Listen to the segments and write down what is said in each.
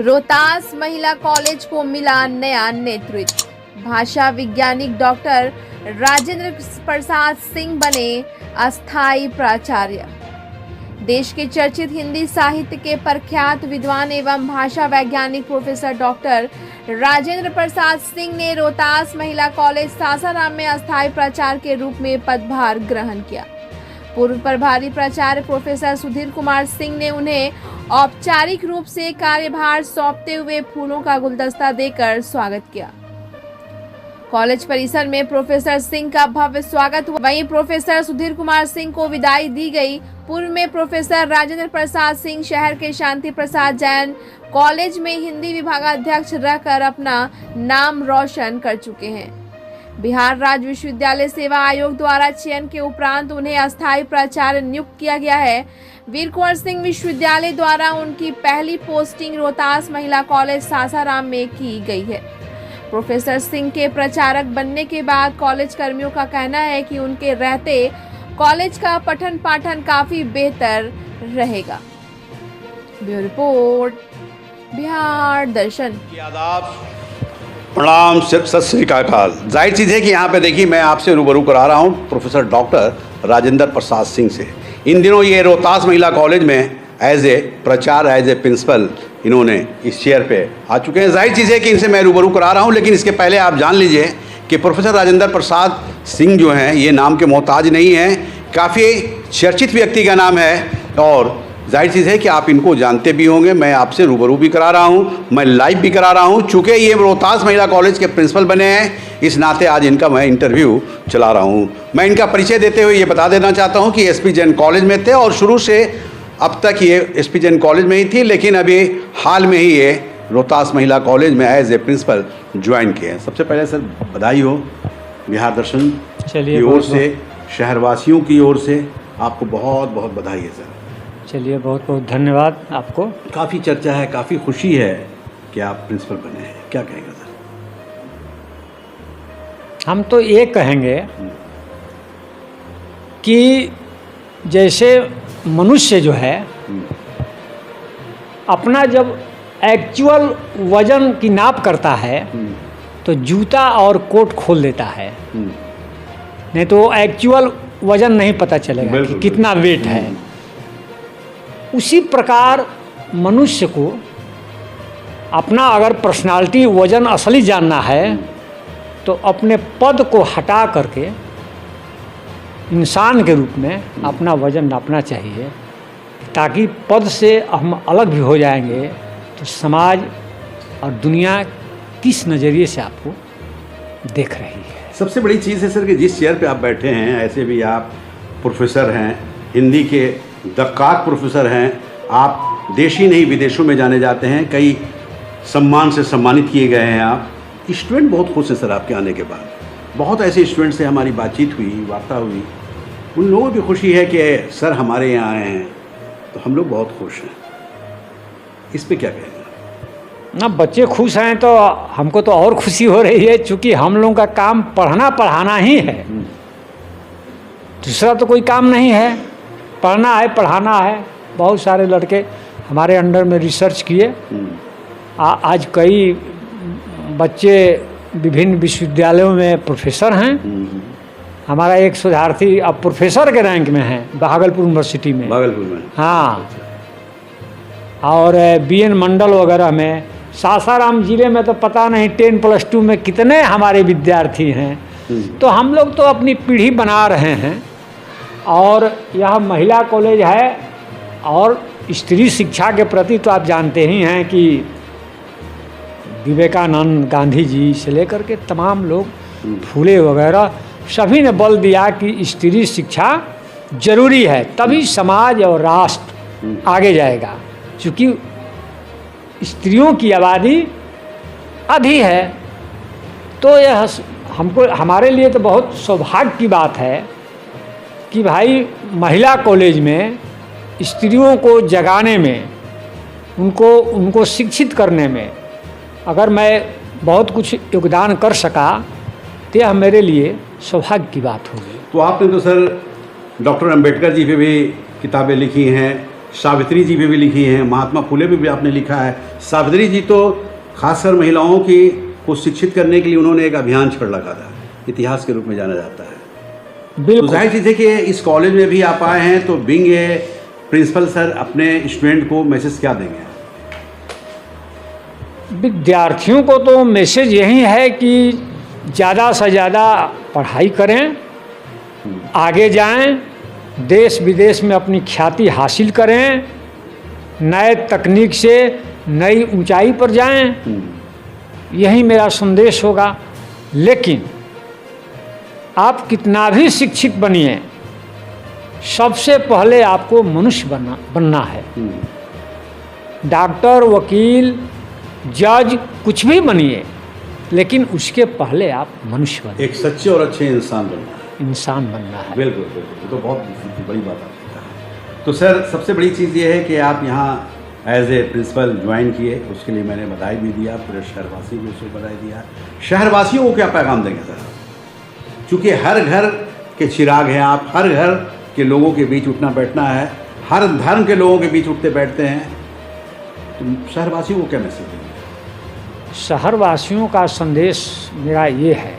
रोहतास महिला कॉलेज को मिला नया नेतृत्व। भाषा वैज्ञानिक डॉक्टर राजेंद्र प्रसाद सिंह बने अस्थायी प्राचार्य। देश के चर्चित हिंदी साहित्य के प्रख्यात विद्वान एवं भाषा वैज्ञानिक प्रोफेसर डॉक्टर राजेंद्र प्रसाद सिंह ने रोहतास महिला कॉलेज सासाराम में अस्थायी प्राचार्य के रूप में पदभार ग्रहण किया। पूर्व प्रभारी प्राचार्य प्रोफेसर सुधीर कुमार सिंह ने उन्हें औपचारिक रूप से कार्यभार सौंपते हुए फूलों का गुलदस्ता देकर स्वागत किया। कॉलेज परिसर में प्रोफेसर सिंह का भव्य स्वागत हुआ। वहीं प्रोफेसर सुधीर कुमार सिंह को विदाई दी गई। पूर्व में प्रोफेसर राजेंद्र प्रसाद सिंह शहर के शांति प्रसाद जैन कॉलेज में हिंदी विभागाध्यक्ष रहकर अपना नाम रोशन कर चुके हैं। बिहार राज्य विश्वविद्यालय सेवा आयोग द्वारा चयन के उपरांत उन्हें अस्थायी प्राचार्य नियुक्त किया गया है। वीर कुंवर सिंह विश्वविद्यालय द्वारा उनकी पहली पोस्टिंग रोहतास महिला कॉलेज सासाराम में की गई है। प्रोफेसर सिंह के प्रचारक बनने के बाद कॉलेज कर्मियों का कहना है कि उनके रहते कॉलेज का पठन पाठन काफी बेहतर रहेगा। ब्यूरो रिपोर्ट, बिहार दर्शन। आदाब, प्रणाम, सत श्री अकाल। जाहिर चीज़ है कि यहाँ पे देखिए मैं आपसे रूबरू करा रहा हूँ प्रोफेसर डॉक्टर राजेंद्र प्रसाद सिंह से। इन दिनों ये रोहतास महिला कॉलेज में एज ए प्राचार्य, एज ए प्रिंसिपल इन्होंने इस चेयर पे आ चुके हैं। जाहिर चीज़ है कि इनसे मैं रूबरू करा रहा हूँ, लेकिन इसके पहले आप जान लीजिए कि प्रोफेसर राजेंद्र प्रसाद सिंह जो हैं ये नाम के मोहताज नहीं हैं, काफ़ी चर्चित व्यक्ति का नाम है और जाहिर चीज़ है कि आप इनको जानते भी होंगे। मैं आपसे रूबरू भी करा रहा हूँ, मैं लाइव भी करा रहा हूँ। चूँकि ये रोहतास महिला कॉलेज के प्रिंसिपल बने हैं, इस नाते आज इनका मैं इंटरव्यू चला रहा हूँ। मैं इनका परिचय देते हुए ये बता देना चाहता हूँ कि एसपी जैन कॉलेज में थे और शुरू से अब तक ये एसपी जैन कॉलेज में ही थी, लेकिन अभी हाल में ही ये रोहतास महिला कॉलेज में एज ए प्रिंसिपल ज्वाइन किए हैं। सबसे पहले सर बधाई हो बिहार दर्शन की ओर से, शहरवासियों की ओर से आपको बहुत बहुत बधाई है सर। चलिए, बहुत बहुत धन्यवाद आपको। काफ़ी चर्चा है, काफ़ी खुशी है कि आप प्रिंसिपल बने हैं, क्या कहेंगे सर? हम तो ये कहेंगे कि जैसे मनुष्य जो है अपना जब एक्चुअल वजन की नाप करता है तो जूता और कोट खोल देता है, नहीं तो एक्चुअल वजन नहीं पता चलेगा कि कितना वेट है। उसी प्रकार मनुष्य को अपना अगर पर्सनालिटी वजन असली जानना है तो अपने पद को हटा करके इंसान के रूप में अपना वजन नापना चाहिए, ताकि पद से हम अलग भी हो जाएंगे तो समाज और दुनिया किस नज़रिए से आपको देख रही है। सबसे बड़ी चीज़ है सर कि जिस चेयर पे आप बैठे हैं, ऐसे भी आप प्रोफेसर हैं, हिंदी के दक्काक प्रोफेसर हैं, आप देश ही नहीं विदेशों में जाने जाते हैं, कई सम्मान से सम्मानित किए गए हैं। आप स्टूडेंट बहुत खुश हैं सर आपके आने के बाद। बहुत ऐसे स्टूडेंट से हमारी बातचीत हुई, वार्ता हुई, उन लोगों को भी खुशी है कि सर हमारे यहाँ आए हैं, तो हम लोग बहुत खुश हैं। इस पे क्या कहेंगे? ना, बच्चे खुश हैं तो हमको तो और खुशी हो रही है, क्योंकि हम लोगों का काम पढ़ना पढ़ाना ही है, दूसरा तो कोई काम नहीं है। पढ़ना है, पढ़ाना है। बहुत सारे लड़के हमारे अंडर में रिसर्च किए। आज कई बच्चे विभिन्न विश्वविद्यालयों में प्रोफेसर हैं। हमारा एक शोधार्थी अब प्रोफेसर के रैंक में है भागलपुर यूनिवर्सिटी में। भागलपुर में? हाँ। और बीएन मंडल वगैरह में। सासाराम जिले में तो पता नहीं 10+2 में कितने हमारे विद्यार्थी हैं। तो हम लोग तो अपनी पीढ़ी बना रहे हैं और यह महिला कॉलेज है। और स्त्री शिक्षा के प्रति तो आप जानते ही हैं कि विवेकानंद, गांधी जी से लेकर के तमाम लोग, फूले वगैरह सभी ने बल दिया कि स्त्री शिक्षा जरूरी है, तभी समाज और राष्ट्र आगे जाएगा। क्योंकि स्त्रियों की आबादी आधी है, तो यह हमको, हमारे लिए तो बहुत सौभाग्य की बात है कि भाई महिला कॉलेज में स्त्रियों को जगाने में, उनको शिक्षित करने में अगर मैं बहुत कुछ योगदान कर सका तो यह मेरे लिए सौभाग्य की बात होगी। तो आपने तो सर डॉक्टर अंबेडकर जी पे भी किताबें लिखी हैं, सावित्री जी पे भी लिखी हैं, महात्मा फुले पे भी आपने लिखा है। सावित्री जी तो खासकर महिलाओं की को शिक्षित करने के लिए उन्होंने एक अभियान छेड़ रखा था, इतिहास के रूप में जाना जाता है। तो बिल्कुल। जाहिर चीज़ है कि इस कॉलेज में भी आप आए हैं, तो बिंग ए प्रिंसिपल सर अपने स्टूडेंट को मैसेज क्या देंगे? विद्यार्थियों को तो मैसेज यही है कि ज़्यादा से ज़्यादा पढ़ाई करें, आगे जाएं, देश विदेश में अपनी ख्याति हासिल करें, नए तकनीक से नई ऊंचाई पर जाएं, यही मेरा संदेश होगा। लेकिन आप कितना भी शिक्षित बनिए, सबसे पहले आपको मनुष्य बनना है। डॉक्टर, वकील, जज, कुछ भी बनिए, लेकिन उसके पहले आप मनुष्य बनिए, एक सच्चे और अच्छे इंसान बनना है। इंसान बनना है। बिल्कुल बिल्कुल, ये तो बहुत बड़ी बात आपने कहा। तो सर सबसे बड़ी चीज़ ये है कि आप यहाँ एज ए प्रिंसिपल ज्वाइन किए, उसके लिए मैंने बधाई भी दिया, पूरे शहरवासी को उसको बधाई दिया। शहरवासियों को क्या पैगाम देंगे सर? चूँकि हर घर के चिराग हैं आप, हर घर के लोगों के बीच उठना बैठना है, हर धर्म के लोगों के बीच उठते बैठते हैं, तो शहरवासियों को क्या मैसेज देंगे? शहरवासियों का संदेश मेरा ये है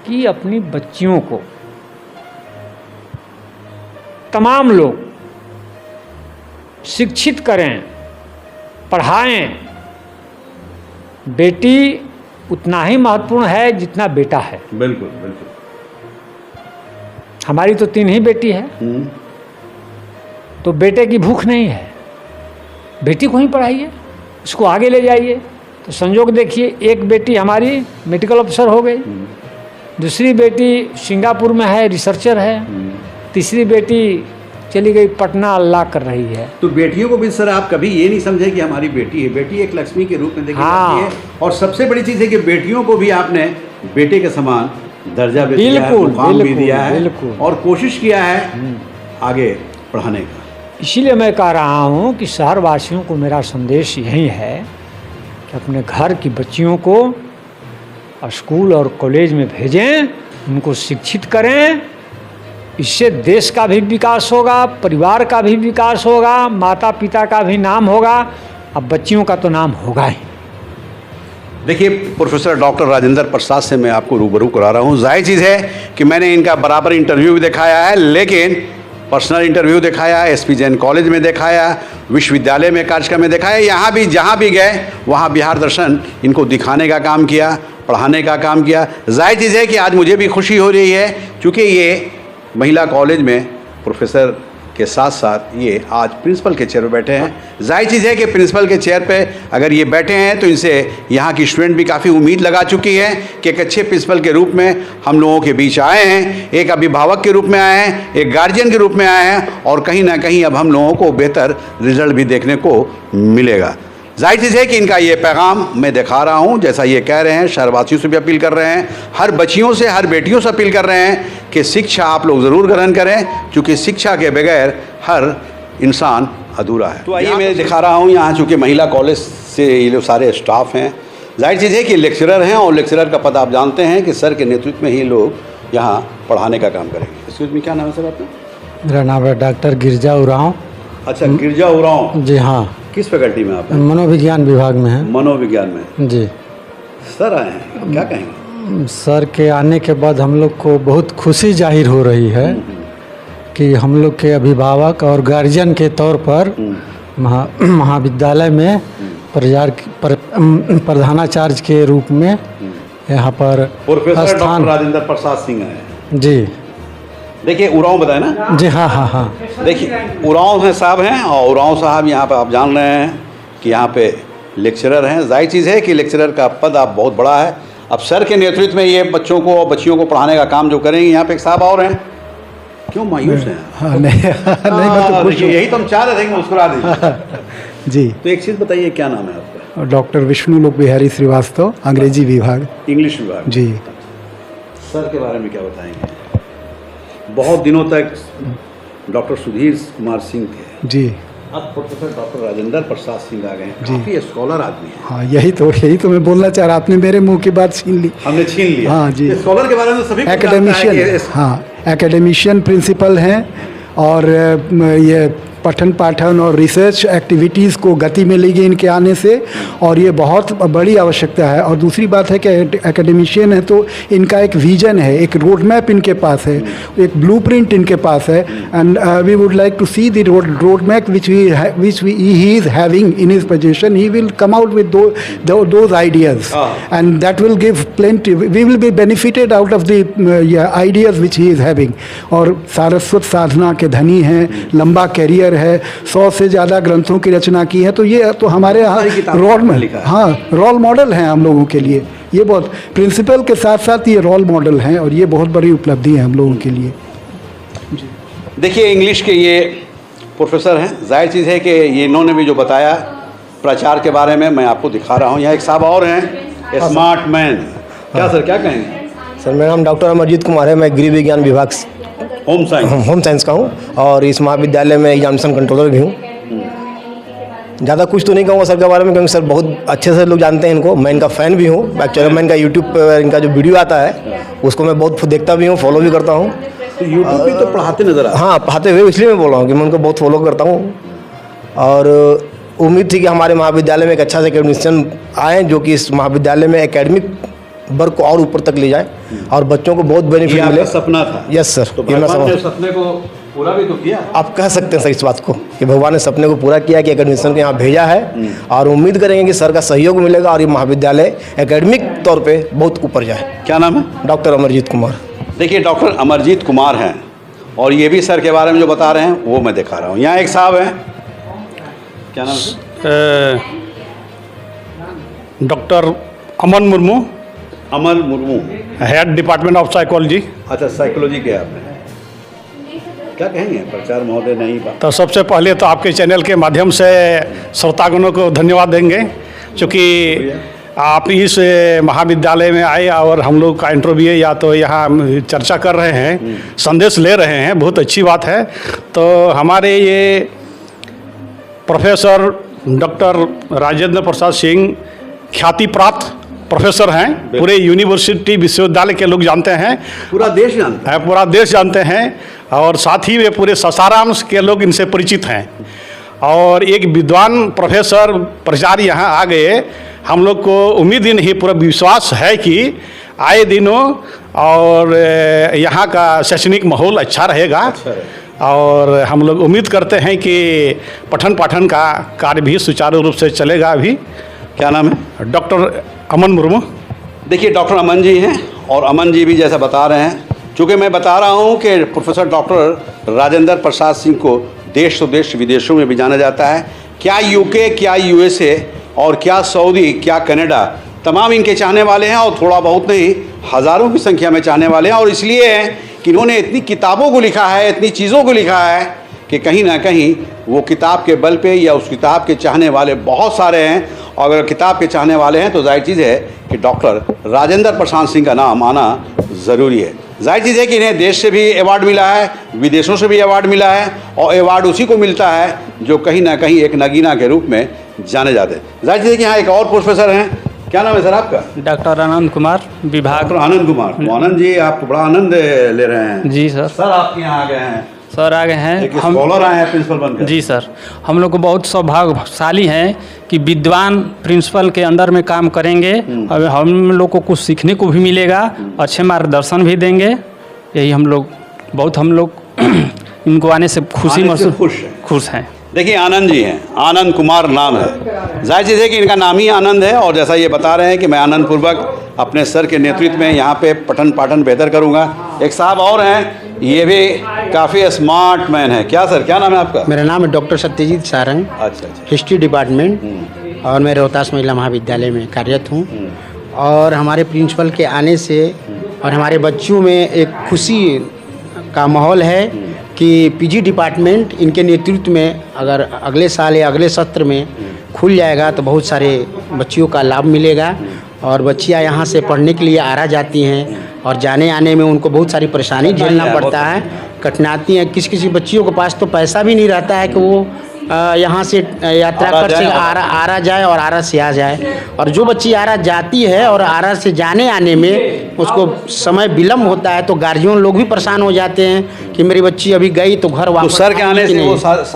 कि अपनी बच्चियों को तमाम लोग शिक्षित करें, पढ़ाएं। बेटी उतना ही महत्वपूर्ण है जितना बेटा है। बिल्कुल बिल्कुल। हमारी तो 3 ही बेटी है, तो बेटे की भूख नहीं है। बेटी को ही पढ़ाइए, उसको आगे ले जाइए। तो संयोग देखिए, एक बेटी हमारी मेडिकल अफसर हो गई, दूसरी बेटी सिंगापुर में है, रिसर्चर है, तीसरी बेटी चली गई पटना, अल्लाह कर रही है। तो बेटियों को भी सर आप कभी ये नहीं समझे कि हमारी बेटी है, बेटी एक लक्ष्मी के रूप में देखी जाती है। और सबसे बड़ी चीज़ है कि बेटियों को भी आपने बेटे के समान दर्जा भी दिया है, मुकाम भी दिया है, और कोशिश किया है आगे पढ़ाने का। इसीलिए मैं कह रहा हूँ कि शहरवासियों को मेरा संदेश यही है कि अपने घर की बच्चियों को स्कूल और कॉलेज में भेजें, उनको शिक्षित करें। इससे देश का भी विकास होगा, परिवार का भी विकास होगा, माता पिता का भी नाम होगा, अब बच्चियों का तो नाम होगा ही। देखिए, प्रोफेसर डॉक्टर राजेंद्र प्रसाद से मैं आपको रूबरू करा रहा हूँ। जाहिर चीज़ है कि मैंने इनका बराबर इंटरव्यू भी दिखाया है, लेकिन पर्सनल इंटरव्यू दिखाया, एसपी जैन कॉलेज में दिखाया, विश्वविद्यालय में कार्यक्रम में दिखाया, यहाँ भी जहाँ भी गए वहाँ बिहार दर्शन इनको दिखाने का काम किया, पढ़ाने का काम किया। जाहिर चीज़ है कि आज मुझे भी खुशी हो रही है, क्योंकि ये महिला कॉलेज में प्रोफेसर के साथ साथ ये आज प्रिंसिपल के चेयर पर बैठे हैं। जाहिर चीज़ है कि प्रिंसिपल के चेयर पे अगर ये बैठे हैं तो इनसे यहाँ की स्टूडेंट भी काफ़ी उम्मीद लगा चुकी है कि एक अच्छे प्रिंसिपल के रूप में हम लोगों के बीच आए हैं, एक अभिभावक के रूप में आए हैं, एक गार्जियन के रूप में आए हैं, और कहीं ना कहीं अब हम लोगों को बेहतर रिजल्ट भी देखने को मिलेगा। जाहिर चीज़ है कि इनका ये पैगाम मैं दिखा रहा हूँ, जैसा ये कह रहे हैं, शहरवासियों से भी अपील कर रहे हैं, हर बच्चियों से, हर बेटियों से अपील कर रहे हैं कि शिक्षा आप लोग ज़रूर ग्रहण करें, क्योंकि शिक्षा के बगैर हर इंसान अधूरा है। तो आइए मैं दिखा रहा हूँ यहाँ, चूँकि महिला कॉलेज से ये लोग सारे स्टाफ हैं। जाहिर चीज़ है कि लेक्चरर हैं, और लेक्चरर का पद आप जानते हैं कि सर के नेतृत्व में ही लोग यहाँ पढ़ाने का काम करेंगे। एक्सक्यूज मी, क्या नाम है सर आपका? मेरा नाम है डॉक्टर गिरजा उरांव। अच्छा, गिरजा उरांव जी, हाँ। किस फैकल्टी में आप? मनोविज्ञान विभाग में है। मनोविज्ञान में जी। सर आए हैं, क्या कहेंगे? सर के आने के बाद हम लोग को बहुत खुशी जाहिर हो रही है कि हम लोग के अभिभावक और गार्जियन के तौर पर महाविद्यालय में प्रधानाचार्य के रूप में यहाँ पर प्रोफेसर डॉक्टर राजेंद्र प्रसाद सिंह आए। जी। देखिए, उरांव बताए ना जी, हाँ हाँ हाँ। देखिए, उरांव हैं साहब हैं, और उरांव साहब यहाँ पे आप जान रहे हैं कि यहाँ पे लेक्चरर हैं। जाहिर चीज़ है कि लेक्चरर का पद आप बहुत बड़ा है। अब सर के नेतृत्व में ये बच्चों को और बच्चियों को पढ़ाने का काम जो करेंगे। यहाँ पे एक साहब और हैं, क्यों मायूस हैं? हाँ, नहीं, यही तो हम चाह रहे थे कि मुस्कुरा दीजिए। जी। तो एक चीज़ बताइए, क्या नाम है आपका? डॉक्टर विष्णु लोक बिहारी श्रीवास्तव, अंग्रेजी विभाग, इंग्लिश विभाग। जी। सर के बारे में क्या बताएंगे? बहुत दिनों तक डॉक्टर सुधीर कुमार सिंह थे जी, अब प्रोफेसर डॉक्टर राजेंद्र प्रसाद सिंह आ गए। काफ़ी स्कॉलर आदमी है। हाँ, यही तो मैं बोलना चाह रहा, आपने मेरे मुंह की बात छीन ली। हमने छीन लिया। हाँ जी। स्कॉलर के बारे में सभी एकेडमिशियन, हाँ, एकेडमिशियन प्रिंसिपल हैं, और ये पठन पाठन और रिसर्च एक्टिविटीज़ को गति मिलेगी इनके आने से, और ये बहुत बड़ी आवश्यकता है। और दूसरी बात है कि एकेडमिशियन है तो इनका एक विजन है, एक रोड मैप इनके पास है, एक ब्लूप्रिंट इनके पास है, and we would like to see the road map which he is having in his possession. He will come out with those ideas, and that will give plenty. We will be benefited out of the ideas which he is having. और सारस्वत साधना के धनी हैं, लंबा career है, 100 से ज़्यादा ग्रंथों की रचना की है, तो ये तो हमारे यहाँ रोल मॉडल हैं हम लोगों के लिए। ये बहुत प्रिंसिपल के साथ साथ ये रोल मॉडल हैं, और ये बहुत बड़ी उपलब्धि है हम लोगों के लिए। देखिए, इंग्लिश के ये प्रोफेसर हैं। जाहिर चीज़ है कि ये इन्होंने भी जो बताया प्रचार के बारे में, मैं आपको दिखा रहा हूँ। यहाँ एक साहब और हैं, स्मार्ट मैन। क्या सर, क्या कहेंगे? सर, मेरा नाम डॉक्टर अमरजीत कुमार है। मैं गृह विज्ञान विभाग होम साइंस का हूँ, और इस महाविद्यालय में एग्जामिनेशन कंट्रोलर भी हूँ। ज़्यादा कुछ तो नहीं कहूँगा सर के बारे में, क्योंकि सर बहुत अच्छे से लोग जानते हैं इनको। मैं इनका फ़ैन भी हूँ। एक्चुअली मैं इनका यूट्यूब पर इनका जो वीडियो आता है उसको मैं बहुत देखता भी हूँ, फॉलो भी करता हूँ। तो यूट्यूब पे तो पढ़ाते नजर आ? हाँ, पढ़ाते हुए, इसलिए मैं बोल रहा हूँ कि मैं उनको बहुत फॉलो करता हूँ। और उम्मीद थी कि हमारे महाविद्यालय में एक अच्छा से एकेडमिशियन आए जो कि इस महाविद्यालय में एकेडमिक वर्ग को और ऊपर तक ले जाए और बच्चों को बहुत बेनिफिट मिले। सपना था? Yes sir. तो भगवान ने सपने को पूरा भी तो किया। आप कह सकते हैं सर इस बात को कि भगवान ने सपने को पूरा किया कि एकेडमिशियन को यहाँ भेजा है, और उम्मीद करेंगे कि सर का सहयोग मिलेगा और ये महाविद्यालय एकेडमिक तौर पे बहुत ऊपर जाए। क्या नाम है? डॉक्टर अमरजीत कुमार। देखिए, डॉक्टर अमरजीत कुमार हैं, और ये भी सर के बारे में जो बता रहे हैं वो मैं दिखा रहा हूँ। यहाँ एक साहब हैं, क्या नाम है? Doctor Aman Murmu, Aman Murmu, head department of psychology. अच्छा, साइकोलॉजी के आपने, क्या कहेंगे प्रचार महोदय? नहीं बात। तो सबसे पहले तो आपके चैनल के माध्यम से श्रोतागणों को धन्यवाद देंगे, क्योंकि आप इस महाविद्यालय में आए और हम लोग का इंटरव्यू या तो यहाँ चर्चा कर रहे हैं, संदेश ले रहे हैं, बहुत अच्छी बात है। तो हमारे ये प्रोफेसर डॉक्टर राजेंद्र प्रसाद सिंह ख्याति प्राप्त प्रोफेसर हैं, पूरे यूनिवर्सिटी विश्वविद्यालय के लोग जानते हैं, पूरा देश जानता है, पूरा देश जानते हैं, और साथ ही वे पूरे सासाराम के लोग इनसे परिचित हैं। और एक विद्वान प्रोफेसर प्राचार्य यहाँ आ गए, हम लोग को उम्मीद ही नहीं, पूरा विश्वास है कि आए दिनों और यहाँ का शैक्षणिक माहौल अच्छा रहेगा। और हम लोग उम्मीद करते हैं कि पठन पाठन का कार्य भी सुचारू रूप से चलेगा। अभी क्या नाम है? डॉक्टर अमन मुर्मू। देखिए, डॉक्टर अमन जी हैं, और अमन जी भी जैसा बता रहे हैं, चूँकि मैं बता रहा हूँ कि प्रोफेसर डॉक्टर राजेंद्र प्रसाद सिंह को देश देश विदेशों में भी जाना जाता है। क्या यूके, क्या यूएसए, और क्या सऊदी, क्या कनाडा, तमाम इनके चाहने वाले हैं, और थोड़ा बहुत नहीं हज़ारों की संख्या में चाहने वाले हैं। और इसलिए है कि इन्होंने इतनी किताबों को लिखा है, इतनी चीज़ों को लिखा है कि कहीं ना कहीं वो किताब के बल पे या उस किताब के चाहने वाले बहुत सारे हैं। और अगर किताब के चाहने वाले हैं तो जाहिर चीज़ है कि डॉक्टर राजेंद्र प्रसाद सिंह का नाम आना ज़रूरी है। जाहिर चीज़ है कि इन्हें देश से भी अवार्ड मिला है, विदेशों से भी अवार्ड मिला है, और अवार्ड उसी को मिलता है जो कहीं ना कहीं एक नगीना के रूप में जाने जाते हैं। जाहिर चीज़ है कि यहाँ एक और प्रोफेसर हैं, क्या नाम है सर आपका? डॉक्टर आनंद कुमार, विभाग। डॉक्टर आनंद कुमार। तो आनंद जी, आप बड़ा आनंद ले रहे हैं। जी सर। सर आपके यहाँ आ गए हैं? सर आ गए हैं, हम स्कॉलर आए हैं प्रिंसिपल बनकर। जी सर, हम लोग को बहुत सौभाग्यशाली हैं कि विद्वान प्रिंसिपल के अंदर में काम करेंगे, और हम लोग को कुछ सीखने को भी मिलेगा, अच्छे मार्गदर्शन भी देंगे। यही हम लोग इनको आने से खुशी महसूस खुश हैं। देखिए, आनंद जी हैं, आनंद कुमार नाम है। जाहिर चीज़ है कि इनका नाम ही आनंद है, और जैसा ये बता रहे हैं कि मैं आनंद पूर्वक अपने सर के नेतृत्व में यहाँ पे पठन पाठन बेहतर करूँगा। एक साहब और हैं, ये भी काफ़ी स्मार्ट मैन है। क्या सर, क्या नाम है आपका? मेरा नाम है डॉक्टर सत्यजीत सारंग। अच्छा। हिस्ट्री डिपार्टमेंट, और मैं रोहतास महिला महाविद्यालय में कार्यरत हूँ। और हमारे प्रिंसिपल के आने से और हमारे बच्चों में एक खुशी का माहौल है कि पीजी डिपार्टमेंट इनके नेतृत्व में अगर अगले साल या अगले सत्र में खुल जाएगा तो बहुत सारे बच्चियों का लाभ मिलेगा। और बच्चियाँ यहाँ से पढ़ने के लिए आरा जाती हैं, और जाने आने में उनको बहुत सारी परेशानी झेलना पड़ता है, कठिनाती हैं। किसी बच्चियों के पास तो पैसा भी नहीं रहता है कि वो यहाँ से यात्रा आरा कर जाए सके, और आरा जाए और आरा से आ जाए। और जो बच्ची आरा जाती है और आरा से जाने आने में उसको समय विलम्ब होता है तो गार्जियन लोग भी परेशान हो जाते हैं कि मेरी बच्ची अभी गई तो घर तो वापस सर के आने आएगी कि से वो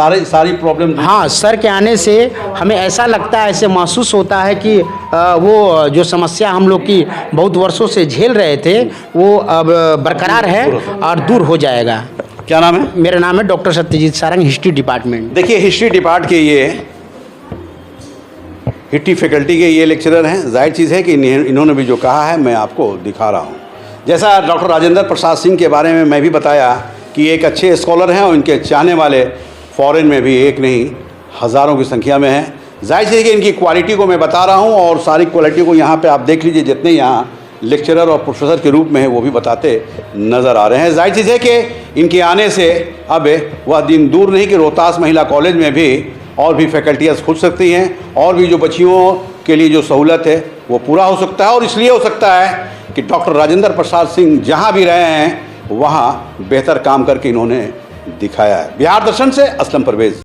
नहीं। सारी प्रॉब्लम हाँ, सर के आने से हमें ऐसा लगता है, ऐसे महसूस होता है कि वो जो समस्या हम लोग की बहुत वर्षों से झेल रहे थे वो अब बरकरार है और दूर हो जाएगा। क्या नाम है? मेरा नाम है doctor Satyajit Sarang, history department. देखिए, हिस्ट्री डिपार्ट के ये हिस्ट्री फैकल्टी के ये लेक्चरर हैं। जाहिर चीज़ है कि इन्होंने भी जो कहा है मैं आपको दिखा रहा हूँ। जैसा डॉक्टर राजेंद्र प्रसाद सिंह के बारे में मैं भी बताया कि एक अच्छे स्कॉलर हैं और इनके चाहने वाले फॉरेन में भी एक नहीं हज़ारों की संख्या में हैं। जाहिर चीज़ है कि इनकी क्वालिटी को मैं बता रहा हूँ और सारी क्वालिटी को यहाँ पे आप देख लीजिए, जितने यहाँ लेक्चरर और प्रोफेसर के रूप में है वो भी बताते नज़र आ रहे हैं। जाहिर चीज़ है कि इनके आने से अब वह दिन दूर नहीं कि रोहतास महिला कॉलेज में भी और भी फैकल्टियाँ खुल सकती हैं और भी जो बच्चियों के लिए जो सहूलत है वो पूरा हो सकता है। और इसलिए हो सकता है कि डॉक्टर राजेंद्र प्रसाद सिंह जहाँ भी रहे हैं वहाँ बेहतर काम करके इन्होंने दिखाया है। बिहार दर्शन से असलम परवेज़।